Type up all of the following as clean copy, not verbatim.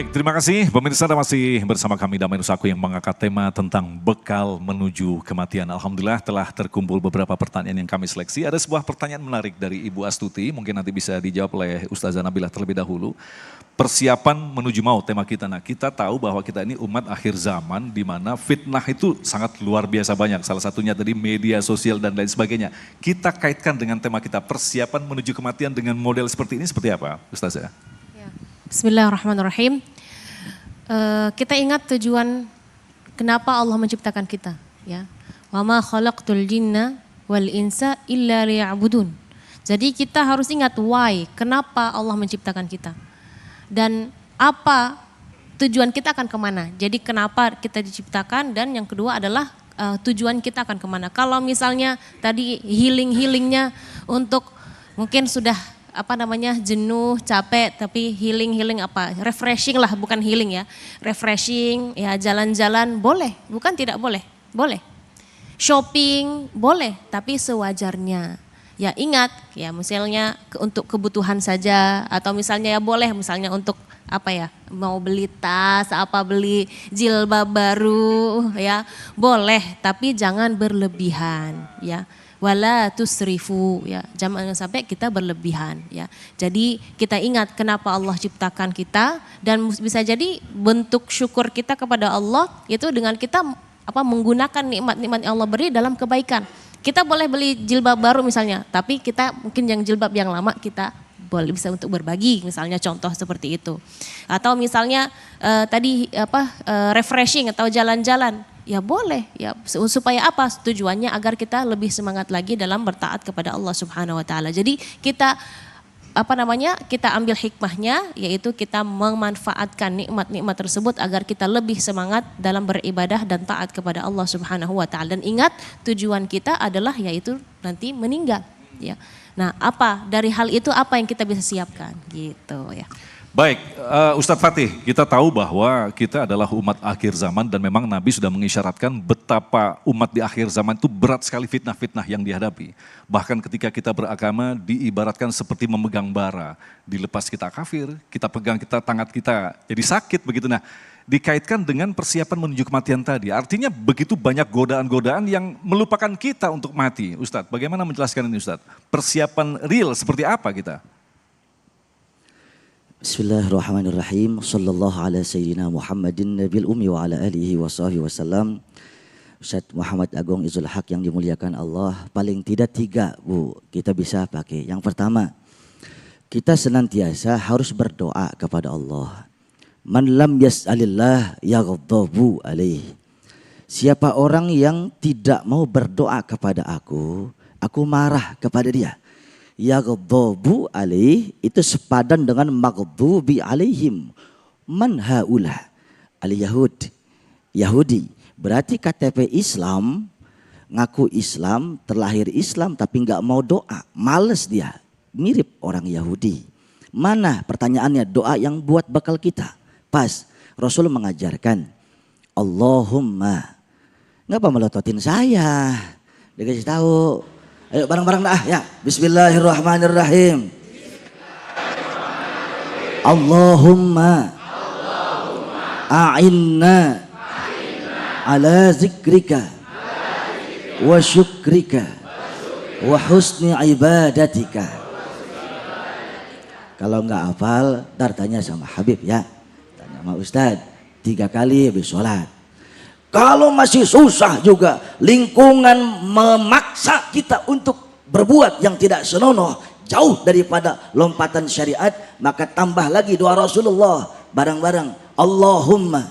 Baik, terima kasih pemirsa, Anda masih bersama kami Damai Nusaku yang mengangkat tema tentang bekal menuju kematian. Alhamdulillah telah terkumpul beberapa pertanyaan yang kami seleksi. Ada sebuah pertanyaan menarik dari Ibu Astuti, mungkin nanti bisa dijawab oleh Ustazah Nabilah terlebih dahulu. Persiapan menuju maut tema kita. Nah, kita tahu bahwa kita ini umat akhir zaman di mana fitnah itu sangat luar biasa banyak. Salah satunya tadi media sosial dan lain sebagainya. Kita kaitkan dengan tema kita, persiapan menuju kematian dengan model seperti ini seperti apa, Ustazah? Bismillahirrahmanirrahim. Kita ingat tujuan kenapa Allah menciptakan kita, ya. Wa ma khalaqtul jinna wal insa illa liya'budun. Jadi kita harus ingat why, kenapa Allah menciptakan kita. Dan apa tujuan kita akan kemana. Jadi kenapa kita diciptakan, dan yang kedua adalah tujuan kita akan kemana. Kalau misalnya tadi healingnya untuk mungkin sudah jenuh, capek, tapi healing refreshing lah, bukan healing ya, refreshing ya, jalan-jalan boleh, bukan tidak boleh, boleh, shopping boleh, tapi sewajarnya. Ya ingat ya, misalnya untuk kebutuhan saja, atau misalnya ya boleh, misalnya untuk mau beli tas, beli jilbab baru ya, boleh, tapi jangan berlebihan ya. Wala tusrifu ya, jangan sampai kita berlebihan ya. Jadi kita ingat kenapa Allah ciptakan kita, dan bisa jadi bentuk syukur kita kepada Allah itu dengan kita menggunakan nikmat-nikmat yang Allah beri dalam kebaikan. Kita boleh beli jilbab baru misalnya, tapi kita mungkin yang jilbab yang lama kita boleh bisa untuk berbagi, misalnya contoh seperti itu. Atau misalnya refreshing atau jalan-jalan. Ya boleh, ya supaya apa? Tujuannya agar kita lebih semangat lagi dalam bertaat kepada Allah Subhanahu wa taala. Jadi kita kita ambil hikmahnya, yaitu kita memanfaatkan nikmat-nikmat tersebut agar kita lebih semangat dalam beribadah dan taat kepada Allah Subhanahu wa taala. Dan ingat, tujuan kita adalah yaitu nanti meninggal, ya. Nah, dari hal itu apa yang kita bisa siapkan gitu ya. Baik, Ustadz Fatih, kita tahu bahwa kita adalah umat akhir zaman dan memang Nabi sudah mengisyaratkan betapa umat di akhir zaman itu berat sekali fitnah-fitnah yang dihadapi. Bahkan ketika kita beragama diibaratkan seperti memegang bara, dilepas kita kafir, kita pegang tangan kita jadi sakit begitu. Nah, dikaitkan dengan persiapan menuju kematian tadi, artinya begitu banyak godaan-godaan yang melupakan kita untuk mati. Ustadz, bagaimana menjelaskan ini Ustadz? Persiapan real seperti apa kita? Bismillahirrahmanirrahim. Sallallahu ala sayyidina Muhammadin nabil ummi wa ala alihi wa sahbihi wasallam. Ustaz Muhammad Agung Izul Haq yang dimuliakan Allah, paling tidak 3 Bu kita bisa pakai. Yang pertama, kita senantiasa harus berdoa kepada Allah. Man lam yas'alillah yaghdabu alaih. Siapa orang yang tidak mau berdoa kepada aku marah kepada dia. Yaghdabu alaih itu sepadan dengan maghdubi alaihim. Man haula Yahudi. Berarti KTP Islam, ngaku Islam, terlahir Islam tapi nggak mau doa, males dia. Mirip orang Yahudi. Mana pertanyaannya doa yang buat bekal kita? Pas Rasul mengajarkan Allahumma. Ngapa melototin saya? Dikasih tahu. Ayo bareng-bareng dah ya. Bismillahirrahmanirrahim. Allahumma a'inna ala zikrika wa syukrika wa husni ibadatika. Kalau enggak hafal, ntar tanya sama Habib ya. Tanya sama Ustadz 3 kali habis sholat. Kalau masih susah juga, lingkungan memaksa kita untuk berbuat yang tidak senonoh, jauh daripada lompatan syariat, maka tambah lagi doa Rasulullah bareng-bareng. Allahumma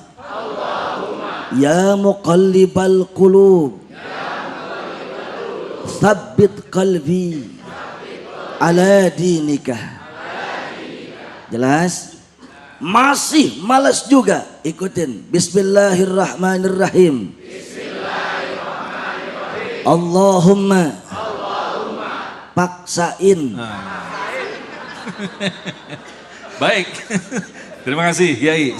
ya muqallibal qulub tsabbit qalbi ala dinika. Jelas? Masih malas juga, ikutin. Bismillahirrahmanirrahim. Allahumma paksain. Baik, terima kasih Kiai.